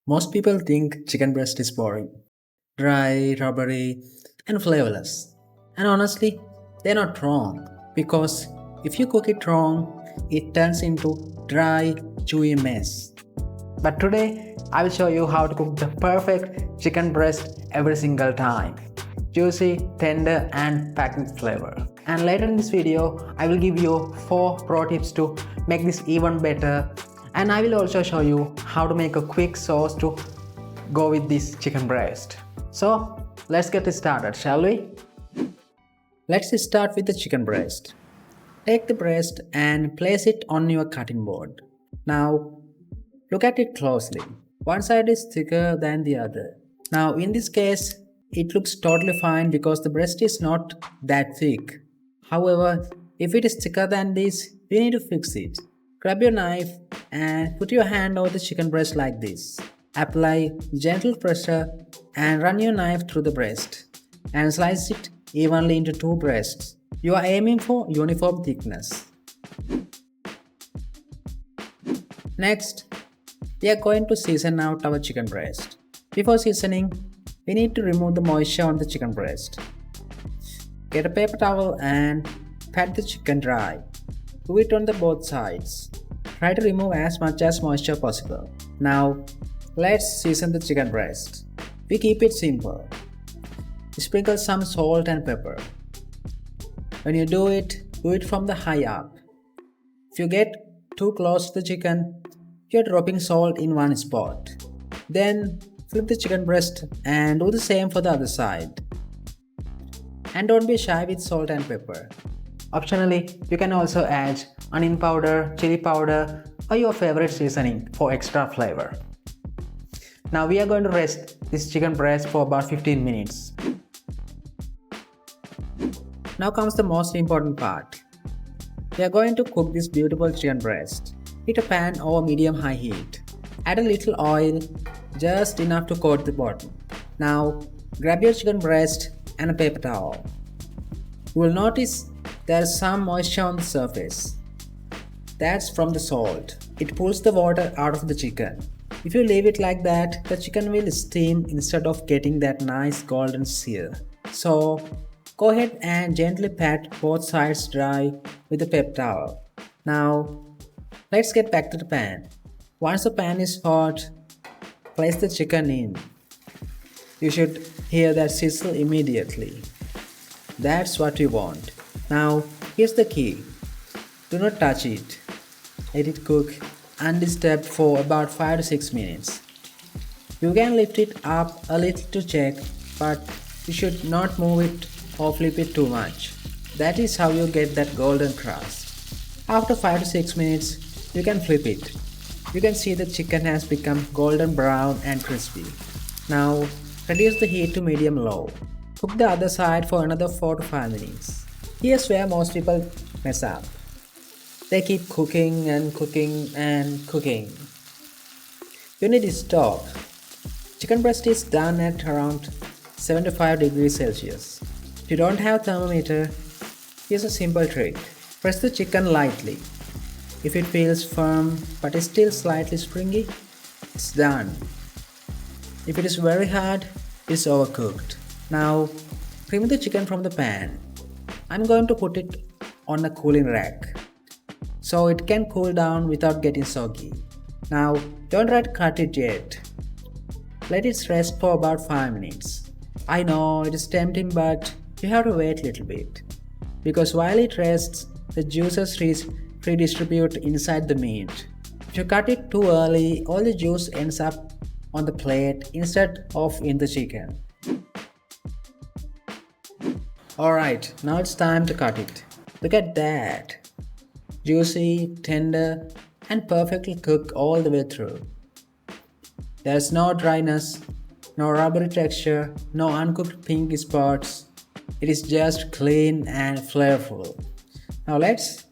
Most people think chicken breast is boring, dry, rubbery, and flavorless. And honestly, they're not wrong because if you cook it wrong, it turns into dry, chewy mess. But today, I will show you how to cook the perfect chicken breast every single time. Juicy, tender, and packed with flavor. And later in this video, I will give you 4 pro tips to make this even better. And I will also show you how to make a quick sauce to go with this chicken breast. So, let's get started, shall we? Let's start with the chicken breast. Take the breast and place it on your cutting board. Now, look at it closely. One side is thicker than the other. Now, in this case, it looks totally fine because the breast is not that thick. However, if it is thicker than this, we need to fix it. Grab your knife and put your hand over the chicken breast like this. Apply gentle pressure and run your knife through the breast and slice it evenly into 2 breasts. You are aiming for uniform thickness. Next, we are going to season out our chicken breast. Before seasoning, we need to remove the moisture on the chicken breast. Get a paper towel and pat the chicken dry. Do it on the both sides. Try to remove as much as moisture possible. Now, let's season the chicken breast. We keep it simple. Sprinkle some salt and pepper. When you do it from the high up. If you get too close to the chicken, you're dropping salt in one spot. Then flip the chicken breast and do the same for the other side. And don't be shy with salt and pepper. Optionally, you can also add onion powder, chili powder, or your favorite seasoning for extra flavor. Now we are going to rest this chicken breast for about 15 minutes. Now comes the most important part. We are going to cook this beautiful chicken breast. Heat a pan over medium-high heat. Add a little oil, just enough to coat the bottom. Now grab your chicken breast and a paper towel. You will notice there is some moisture on the surface. That's from the salt. It pulls the water out of the chicken. If you leave it like that, the chicken will steam instead of getting that nice golden sear. So, go ahead and gently pat both sides dry with a paper towel. Now, let's get back to the pan. Once the pan is hot, place the chicken in. You should hear that sizzle immediately. That's what you want. Now, here's the key. Do not touch it. Let it cook undisturbed for about 5 to 6 minutes. You can lift it up a little to check, but you should not move it or flip it too much. That is how you get that golden crust. After 5 to 6 minutes, you can flip it. You can see the chicken has become golden brown and crispy. Now, reduce the heat to medium-low. Cook the other side for another 4 to 5 minutes. Here's where most people mess up. They keep cooking and cooking and cooking. You need to stop. Chicken breast is done at around 75 degrees Celsius. If you don't have thermometer, here's a simple trick. Press the chicken lightly. If it feels firm but is still slightly springy, it's done. If it is very hard, it's overcooked. Now, remove the chicken from the pan. I'm going to put it on a cooling rack so it can cool down without getting soggy. Now, don't try to cut it yet. Let it rest for about 5 minutes. I know it is tempting, but you have to wait a little bit. Because while it rests, the juices redistribute inside the meat. If you cut it too early, all the juice ends up on the plate instead of in the chicken. Alright, now it's time to cut it. Look at that. Juicy, tender, and perfectly cooked all the way through. There's no dryness, no rubbery texture, no uncooked pinky spots. It is just clean and flavorful. Now let's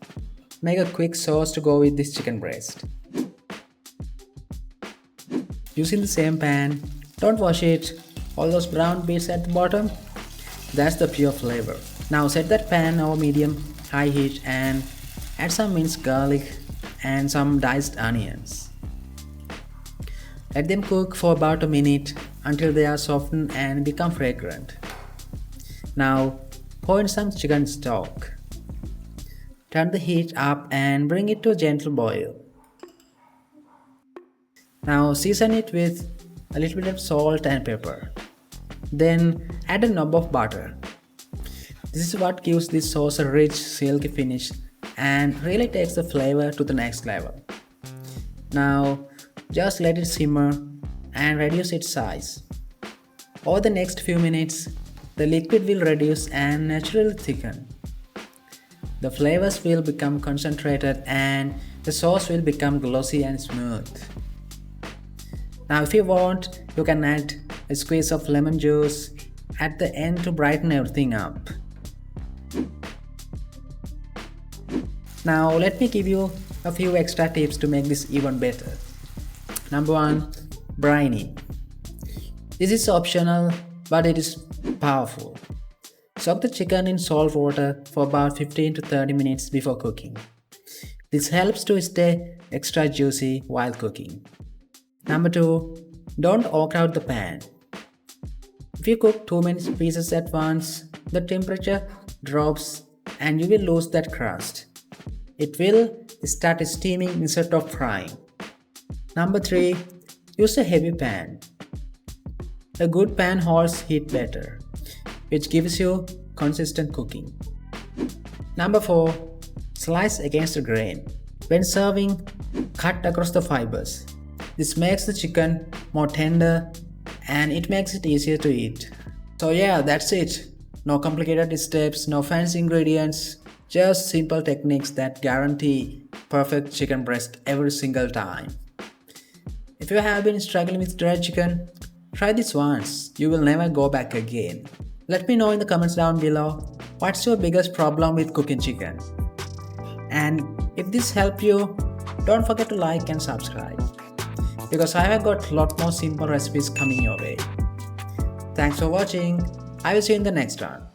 make a quick sauce to go with this chicken breast. Using the same pan, don't wash it. All those brown bits at the bottom, that's the pure flavor. Now set that pan over medium-high heat and add some minced garlic and some diced onions. Let them cook for about a minute until they are softened and become fragrant. Now, pour in some chicken stock. Turn the heat up and bring it to a gentle boil. Now season it with a little bit of salt and pepper. Then add a knob of butter. This is what gives this sauce a rich, silky finish and really takes the flavor to the next level. Now just let it simmer and reduce its size. Over the next few minutes, the liquid will reduce and naturally thicken. The flavors will become concentrated and the sauce will become glossy and smooth. Now if you want, you can add a squeeze of lemon juice at the end to brighten everything up. Now let me give you a few extra tips to make this even better. Number 1. Briny. This is optional, but it is powerful. Soak the chicken in salt water for about 15 to 30 minutes before cooking. This helps to stay extra juicy while cooking. Number 2. Don't overcrowd the pan. If you cook too many pieces at once, the temperature drops and you will lose that crust. It will start steaming instead of frying. Number 3. Use a heavy pan. A good pan holds heat better, which gives you consistent cooking. Number 4. Slice against the grain. When serving, cut across the fibers. This makes the chicken more tender and it makes it easier to eat. So yeah, that's it. No complicated steps, no fancy ingredients, just simple techniques that guarantee perfect chicken breast every single time. If you have been struggling with dry chicken, try this once. You will never go back again. Let me know in the comments down below what's your biggest problem with cooking chicken. And if this helped you, don't forget to like and subscribe, because I have got a lot more simple recipes coming your way. Thanks for watching. I will see you in the next one.